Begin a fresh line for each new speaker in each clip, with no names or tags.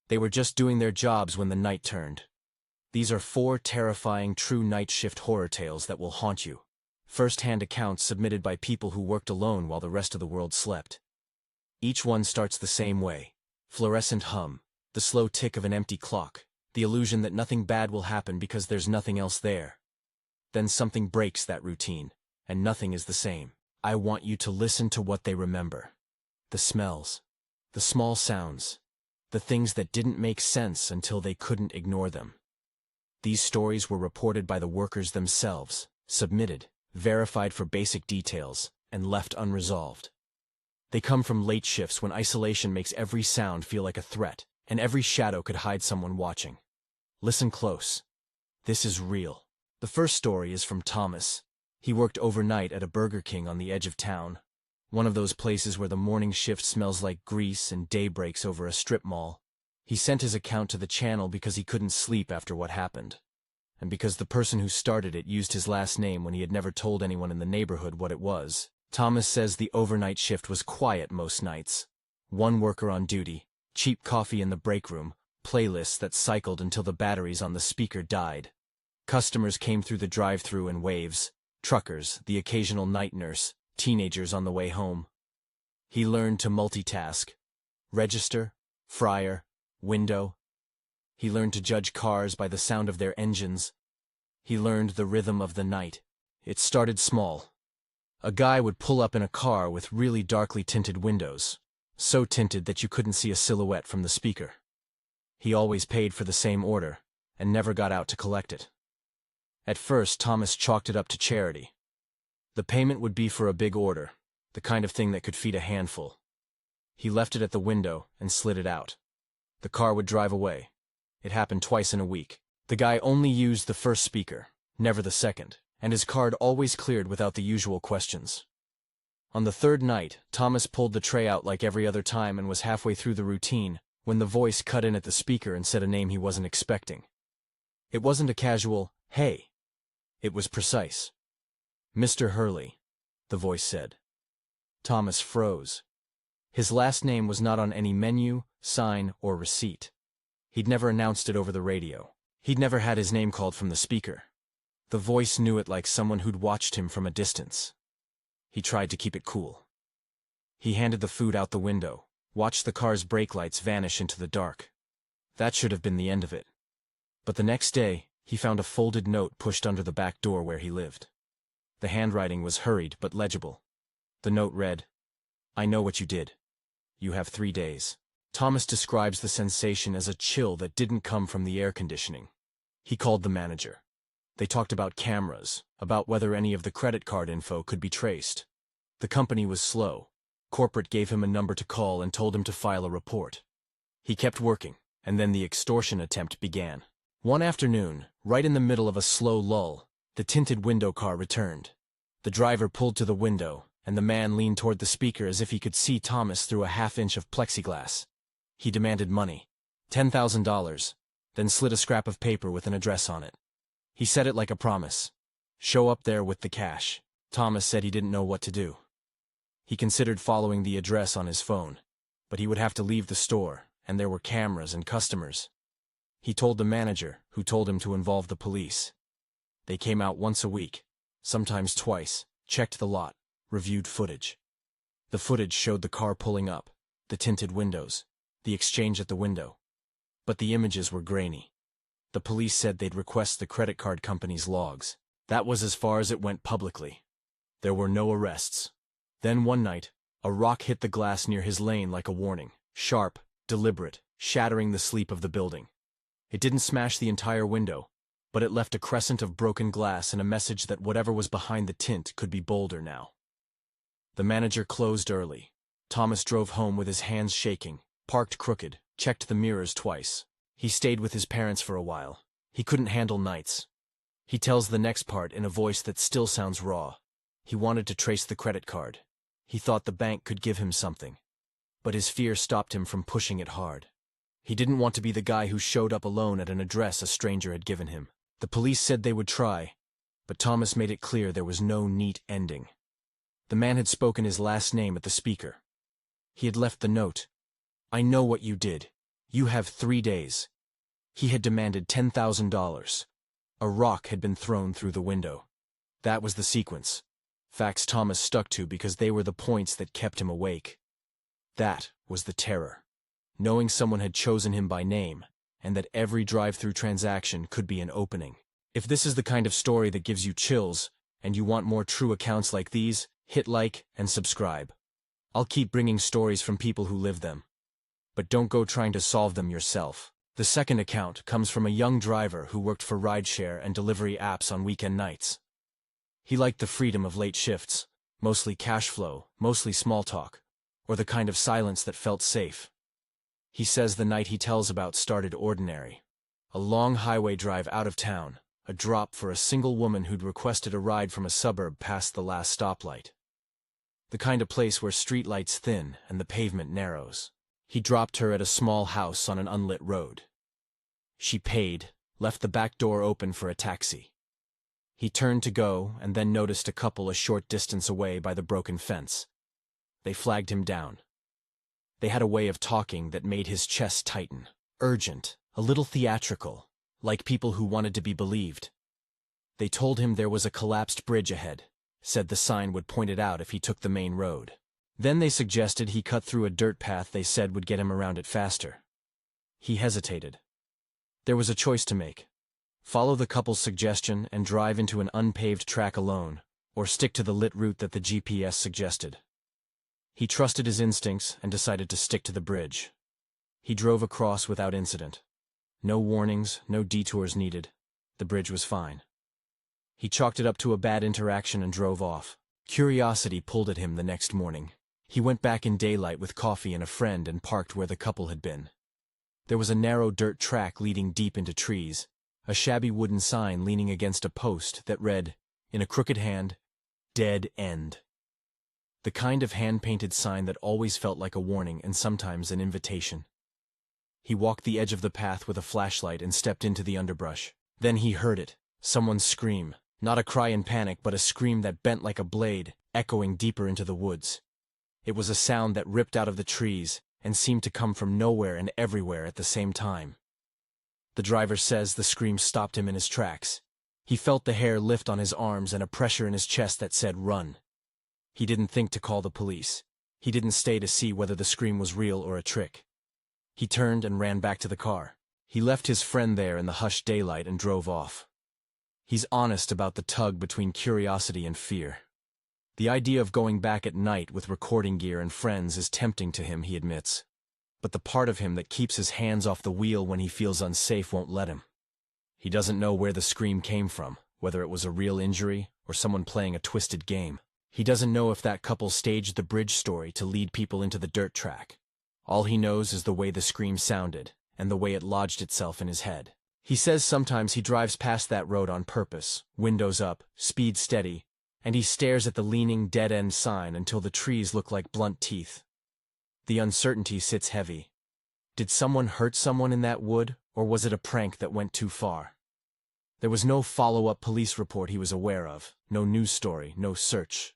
They were just doing their jobs when the night turned. These are 4 terrifying true night shift horror tales that will haunt you. First-hand accounts submitted by people who worked alone while the rest of the world slept. Each one starts the same way. Fluorescent hum, the slow tick of an empty clock, the illusion that nothing bad will happen because there's nothing else there. Then something breaks that routine, and nothing is the same. I want you to listen to what they remember. The smells, the small sounds, the things that didn't make sense until they couldn't ignore them. These stories were reported by the workers themselves, submitted, verified for basic details, and left unresolved. They come from late shifts when isolation makes every sound feel like a threat, and every shadow could hide someone watching. Listen close. This is real. The first story is from Thomas. He worked overnight at a Burger King on the edge of town, one of those places where the morning shift smells like grease and day breaks over a strip mall. He sent his account to the channel because he couldn't sleep after what happened, and because the person who started it used his last name when he had never told anyone in the neighborhood what it was. Thomas says the overnight shift was quiet most nights. One worker on duty, cheap coffee in the break room, playlists that cycled until the batteries on the speaker died. Customers came through the drive-thru in waves, truckers, the occasional night nurse, teenagers on the way home. He learned to multitask. Register, fryer, window. He learned to judge cars by the sound of their engines. He learned the rhythm of the night. It started small. A guy would pull up in a car with really darkly tinted windows, so tinted that you couldn't see a silhouette from the speaker. He always paid for the same order, and never got out to collect it. At first, Thomas chalked it up to charity. The payment would be for a big order, the kind of thing that could feed a handful. He left it at the window and slid it out. The car would drive away. It happened twice in a week. The guy only used the first speaker, never the second, and his card always cleared without the usual questions. On the third night, Thomas pulled the tray out like every other time and was halfway through the routine when the voice cut in at the speaker and said a name he wasn't expecting. It wasn't a casual, "Hey." It was precise. "Mr. Hurley," the voice said. Thomas froze. His last name was not on any menu, sign, or receipt. He'd never announced it over the radio. He'd never had his name called from the speaker. The voice knew it like someone who'd watched him from a distance. He tried to keep it cool. He handed the food out the window, watched the car's brake lights vanish into the dark. That should have been the end of it. But the next day, he found a folded note pushed under the back door where he lived. The handwriting was hurried but legible. The note read, "I know what you did. You have 3 days." Thomas describes the sensation as a chill that didn't come from the air conditioning. He called the manager. They talked about cameras, about whether any of the credit card info could be traced. The company was slow. Corporate gave him a number to call and told him to file a report. He kept working, and then the extortion attempt began. One afternoon, right in the middle of a slow lull, the tinted window car returned. The driver pulled to the window, and the man leaned toward the speaker as if he could see Thomas through a half-inch of plexiglass. He demanded money, $10,000, then slid a scrap of paper with an address on it. He said it like a promise. Show up there with the cash. Thomas said he didn't know what to do. He considered following the address on his phone, but he would have to leave the store, and there were cameras and customers. He told the manager, who told him to involve the police. They came out once a week, sometimes twice, checked the lot, reviewed footage. The footage showed the car pulling up, the tinted windows, the exchange at the window. But the images were grainy. The police said they'd request the credit card company's logs. That was as far as it went publicly. There were no arrests. Then one night, a rock hit the glass near his lane like a warning, sharp, deliberate, shattering the sleep of the building. It didn't smash the entire window, but it left a crescent of broken glass and a message that whatever was behind the tint could be bolder now. The manager closed early. Thomas drove home with his hands shaking, parked crooked, checked the mirrors twice. He stayed with his parents for a while. He couldn't handle nights. He tells the next part in a voice that still sounds raw. He wanted to trace the credit card. He thought the bank could give him something. But his fear stopped him from pushing it hard. He didn't want to be the guy who showed up alone at an address a stranger had given him. The police said they would try, but Thomas made it clear there was no neat ending. The man had spoken his last name at the speaker. He had left the note. "I know what you did. You have 3 days. He had demanded $10,000. A rock had been thrown through the window. That was the sequence. Facts Thomas stuck to because they were the points that kept him awake. That was the terror. Knowing someone had chosen him by name, and that every drive-through transaction could be an opening. If this is the kind of story that gives you chills, and you want more true accounts like these, hit like and subscribe. I'll keep bringing stories from people who live them. But don't go trying to solve them yourself. The second account comes from a young driver who worked for rideshare and delivery apps on weekend nights. He liked the freedom of late shifts, mostly cash flow, mostly small talk, or the kind of silence that felt safe. He says the night he tells about started ordinary. A long highway drive out of town, a drop for a single woman who'd requested a ride from a suburb past the last stoplight. The kind of place where streetlights thin and the pavement narrows. He dropped her at a small house on an unlit road. She paid, left the back door open for a taxi. He turned to go and then noticed a couple a short distance away by the broken fence. They flagged him down. They had a way of talking that made his chest tighten. Urgent, a little theatrical, like people who wanted to be believed. They told him there was a collapsed bridge ahead, said the sign would point it out if he took the main road. Then they suggested he cut through a dirt path they said would get him around it faster. He hesitated. There was a choice to make. Follow the couple's suggestion and drive into an unpaved track alone, or stick to the lit route that the GPS suggested. He trusted his instincts and decided to stick to the bridge. He drove across without incident. No warnings, no detours needed. The bridge was fine. He chalked it up to a bad interaction and drove off. Curiosity pulled at him the next morning. He went back in daylight with coffee and a friend and parked where the couple had been. There was a narrow dirt track leading deep into trees, a shabby wooden sign leaning against a post that read, in a crooked hand, "Dead End." The kind of hand-painted sign that always felt like a warning and sometimes an invitation. He walked the edge of the path with a flashlight and stepped into the underbrush. Then he heard it, someone scream, not a cry in panic but a scream that bent like a blade, echoing deeper into the woods. It was a sound that ripped out of the trees and seemed to come from nowhere and everywhere at the same time. The driver says the scream stopped him in his tracks. He felt the hair lift on his arms and a pressure in his chest that said, "Run." He didn't think to call the police. He didn't stay to see whether the scream was real or a trick. He turned and ran back to the car. He left his friend there in the hushed daylight and drove off. He's honest about the tug between curiosity and fear. The idea of going back at night with recording gear and friends is tempting to him, he admits. But the part of him that keeps his hands off the wheel when he feels unsafe won't let him. He doesn't know where the scream came from, whether it was a real injury or someone playing a twisted game. He doesn't know if that couple staged the bridge story to lead people into the dirt track. All he knows is the way the scream sounded, and the way it lodged itself in his head. He says sometimes he drives past that road on purpose, windows up, speed steady, and he stares at the leaning dead-end sign until the trees look like blunt teeth. The uncertainty sits heavy. Did someone hurt someone in that wood, or was it a prank that went too far? There was no follow-up police report he was aware of, no news story, no search.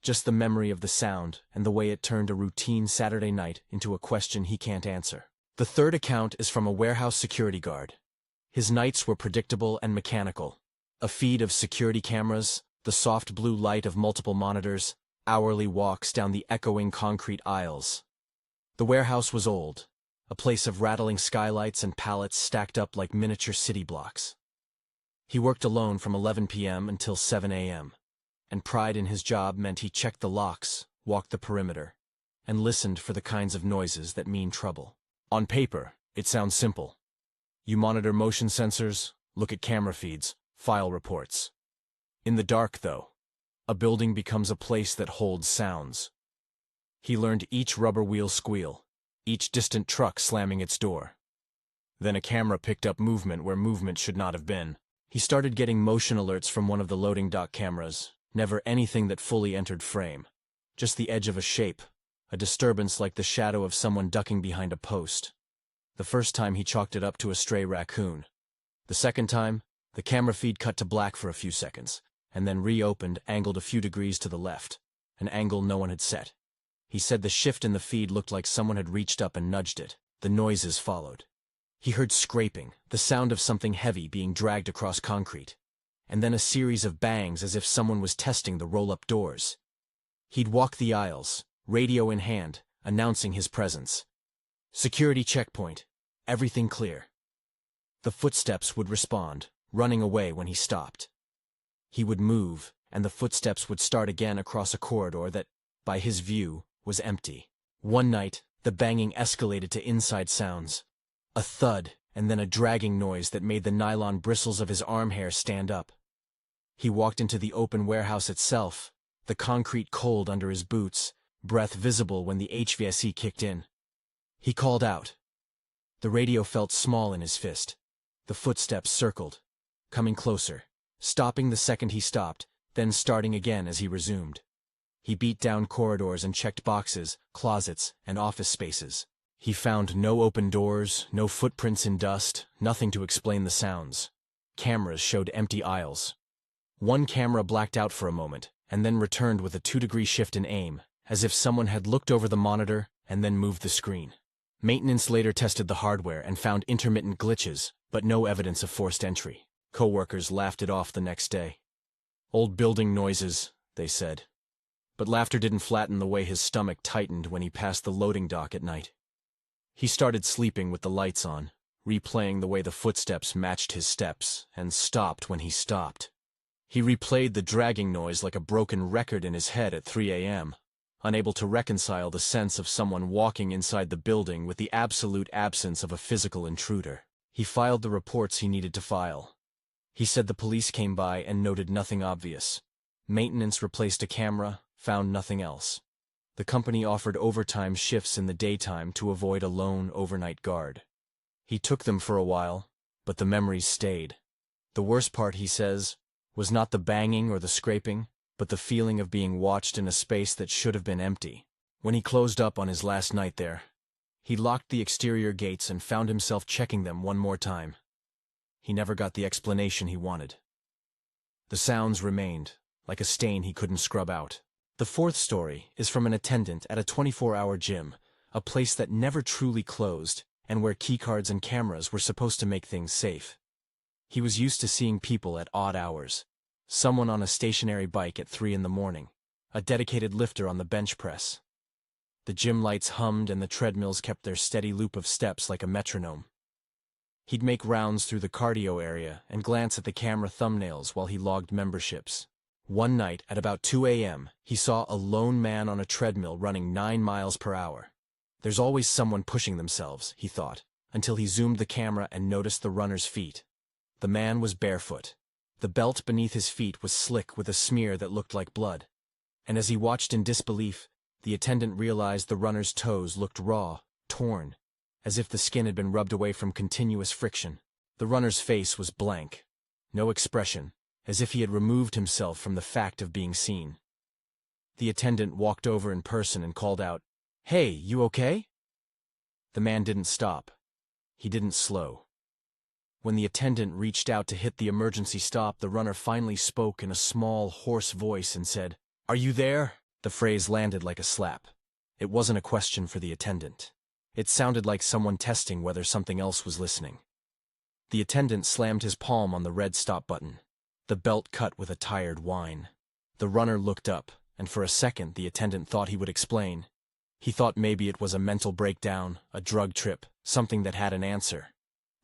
Just the memory of the sound and the way it turned a routine Saturday night into a question he can't answer. The third account is from a warehouse security guard. His nights were predictable and mechanical. A feed of security cameras, the soft blue light of multiple monitors, hourly walks down the echoing concrete aisles. The warehouse was old, a place of rattling skylights and pallets stacked up like miniature city blocks. He worked alone from 11 p.m. until 7 a.m., and pride in his job meant he checked the locks, walked the perimeter, and listened for the kinds of noises that mean trouble. On paper, it sounds simple. You monitor motion sensors, look at camera feeds, file reports. In the dark, though, a building becomes a place that holds sounds. He learned each rubber wheel squeal, each distant truck slamming its door. Then a camera picked up movement where movement should not have been. He started getting motion alerts from one of the loading dock cameras, never anything that fully entered frame. Just the edge of a shape, a disturbance like the shadow of someone ducking behind a post. The first time he chalked it up to a stray raccoon. The second time, the camera feed cut to black for a few seconds, and then reopened, angled a few degrees to the left, an angle no one had set. He said the shift in the feed looked like someone had reached up and nudged it. The noises followed. He heard scraping, the sound of something heavy being dragged across concrete, and then a series of bangs as if someone was testing the roll-up doors. He'd walk the aisles, radio in hand, announcing his presence. Security checkpoint. Everything clear. The footsteps would respond, running away when he stopped. He would move, and the footsteps would start again across a corridor that, by his view, was empty. One night, the banging escalated to inside sounds. A thud, and then a dragging noise that made the nylon bristles of his arm hair stand up. He walked into the open warehouse itself, the concrete cold under his boots, breath visible when the HVAC kicked in. He called out. The radio felt small in his fist. The footsteps circled, coming closer, stopping the second he stopped, then starting again as he resumed. He beat down corridors and checked boxes, closets, and office spaces. He found no open doors, no footprints in dust, nothing to explain the sounds. Cameras showed empty aisles. One camera blacked out for a moment, and then returned with a 2-degree shift in aim, as if someone had looked over the monitor and then moved the screen. Maintenance later tested the hardware and found intermittent glitches, but no evidence of forced entry. Coworkers laughed it off the next day. Old building noises, they said. But laughter didn't flatten the way his stomach tightened when he passed the loading dock at night. He started sleeping with the lights on, replaying the way the footsteps matched his steps, and stopped when he stopped. He replayed the dragging noise like a broken record in his head at 3 a.m., unable to reconcile the sense of someone walking inside the building with the absolute absence of a physical intruder. He filed the reports he needed to file. He said the police came by and noted nothing obvious. Maintenance replaced a camera, found nothing else. The company offered overtime shifts in the daytime to avoid a lone overnight guard. He took them for a while, but the memories stayed. The worst part, he says, was not the banging or the scraping, but the feeling of being watched in a space that should have been empty. When he closed up on his last night there, he locked the exterior gates and found himself checking them one more time. He never got the explanation he wanted. The sounds remained, like a stain he couldn't scrub out. The fourth story is from an attendant at a 24-hour gym, a place that never truly closed, and where keycards and cameras were supposed to make things safe. He was used to seeing people at odd hours. Someone on a stationary bike at 3 a.m, a dedicated lifter on the bench press. The gym lights hummed and the treadmills kept their steady loop of steps like a metronome. He'd make rounds through the cardio area and glance at the camera thumbnails while he logged memberships. One night, at about 2 a.m., he saw a lone man on a treadmill running 9 miles per hour. There's always someone pushing themselves, he thought, until he zoomed the camera and noticed the runner's feet. The man was barefoot. The belt beneath his feet was slick with a smear that looked like blood. And as he watched in disbelief, the attendant realized the runner's toes looked raw, torn, as if the skin had been rubbed away from continuous friction. The runner's face was blank. No expression, as if he had removed himself from the fact of being seen. The attendant walked over in person and called out, "Hey, you okay?" The man didn't stop. He didn't slow. When the attendant reached out to hit the emergency stop, the runner finally spoke in a small, hoarse voice and said, "Are you there?" The phrase landed like a slap. It wasn't a question for the attendant. It sounded like someone testing whether something else was listening. The attendant slammed his palm on the red stop button. The belt cut with a tired whine. The runner looked up, and for a second the attendant thought he would explain. He thought maybe it was a mental breakdown, a drug trip, something that had an answer.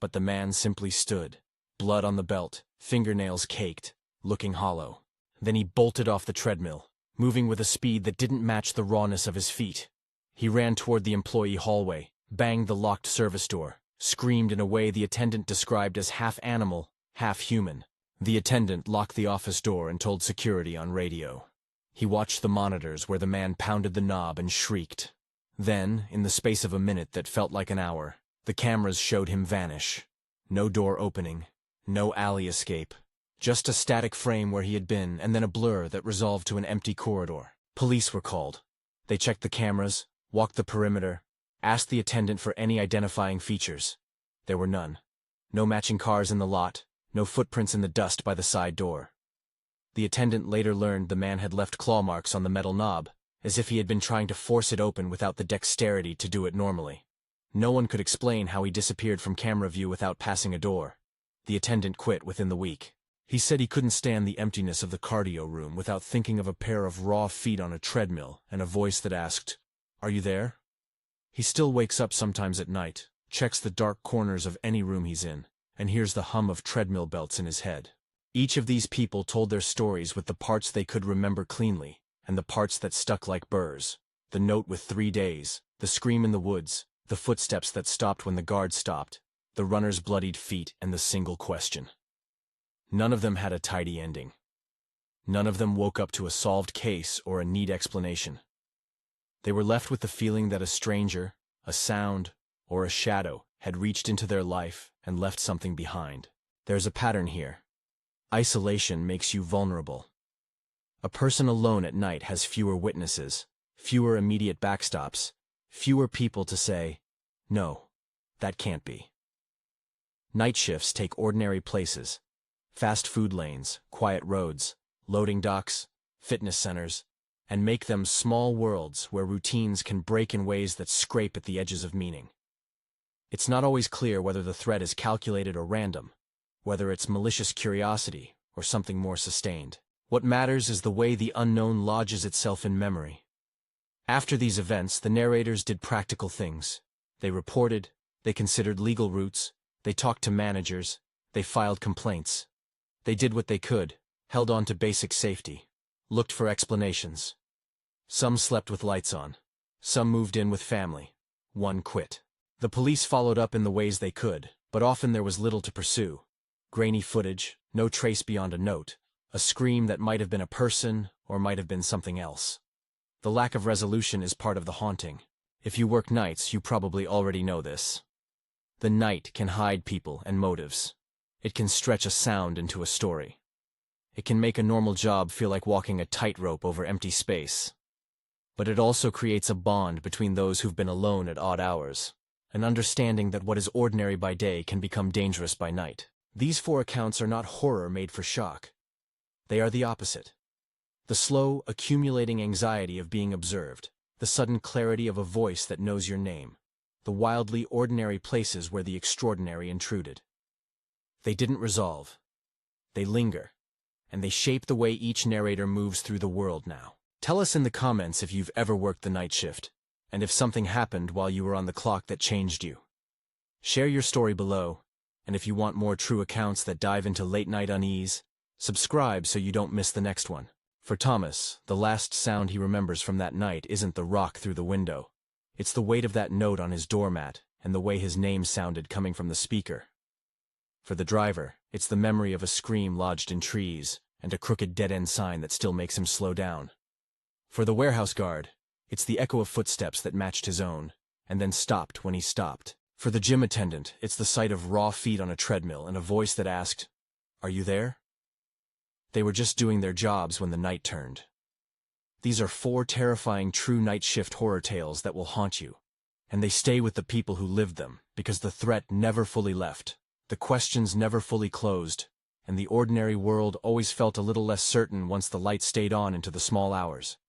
But the man simply stood, blood on the belt, fingernails caked, looking hollow. Then he bolted off the treadmill, moving with a speed that didn't match the rawness of his feet. He ran toward the employee hallway, banged the locked service door, screamed in a way the attendant described as half animal, half human. The attendant locked the office door and told security on radio. He watched the monitors where the man pounded the knob and shrieked. Then, in the space of a minute that felt like an hour, the cameras showed him vanish. No door opening, no alley escape. Just a static frame where he had been, and then a blur that resolved to an empty corridor. Police were called. They checked the cameras, walked the perimeter, asked the attendant for any identifying features. There were none. No matching cars in the lot, no footprints in the dust by the side door. The attendant later learned the man had left claw marks on the metal knob, as if he had been trying to force it open without the dexterity to do it normally. No one could explain how he disappeared from camera view without passing a door. The attendant quit within the week. He said he couldn't stand the emptiness of the cardio room without thinking of a pair of raw feet on a treadmill and a voice that asked, "Are you there?" He still wakes up sometimes at night, checks the dark corners of any room he's in, and hears the hum of treadmill belts in his head. Each of these people told their stories with the parts they could remember cleanly, and the parts that stuck like burrs. The note with 3 days, the scream in the woods, the footsteps that stopped when the guard stopped, the runner's bloodied feet, and the single question. None of them had a tidy ending. None of them woke up to a solved case or a neat explanation. They were left with the feeling that a stranger, a sound, or a shadow had reached into their life and left something behind. There's a pattern here. Isolation makes you vulnerable. A person alone at night has fewer witnesses, fewer immediate backstops, fewer people to say, "No, that can't be." Night shifts take ordinary places. Fast food lanes, quiet roads, loading docks, fitness centers, and make them small worlds where routines can break in ways that scrape at the edges of meaning. It's not always clear whether the threat is calculated or random, whether it's malicious curiosity or something more sustained. What matters is the way the unknown lodges itself in memory. After these events, the narrators did practical things. They reported, they considered legal routes, they talked to managers, they filed complaints. They did what they could, held on to basic safety, looked for explanations. Some slept with lights on. Some moved in with family. One quit. The police followed up in the ways they could, but often there was little to pursue. Grainy footage, no trace beyond a note, a scream that might have been a person or might have been something else. The lack of resolution is part of the haunting. If you work nights, you probably already know this. The night can hide people and motives. It can stretch a sound into a story. It can make a normal job feel like walking a tightrope over empty space. But it also creates a bond between those who've been alone at odd hours, an understanding that what is ordinary by day can become dangerous by night. These 4 accounts are not horror made for shock. They are the opposite. The slow, accumulating anxiety of being observed, the sudden clarity of a voice that knows your name, the wildly ordinary places where the extraordinary intruded. They didn't resolve. They linger, and they shape the way each narrator moves through the world now. Tell us in the comments if you've ever worked the night shift, and if something happened while you were on the clock that changed you. Share your story below, and if you want more true accounts that dive into late-night unease, subscribe so you don't miss the next one. For Thomas, the last sound he remembers from that night isn't the rock through the window. It's the weight of that note on his doormat and the way his name sounded coming from the speaker. For the driver, it's the memory of a scream lodged in trees and a crooked dead-end sign that still makes him slow down. For the warehouse guard, it's the echo of footsteps that matched his own, and then stopped when he stopped. For the gym attendant, it's the sight of raw feet on a treadmill and a voice that asked, "Are you there?" They were just doing their jobs when the night turned. These are 4 terrifying true night shift horror tales that will haunt you, and they stay with the people who lived them because the threat never fully left. The questions never fully closed, and the ordinary world always felt a little less certain once the light stayed on into the small hours.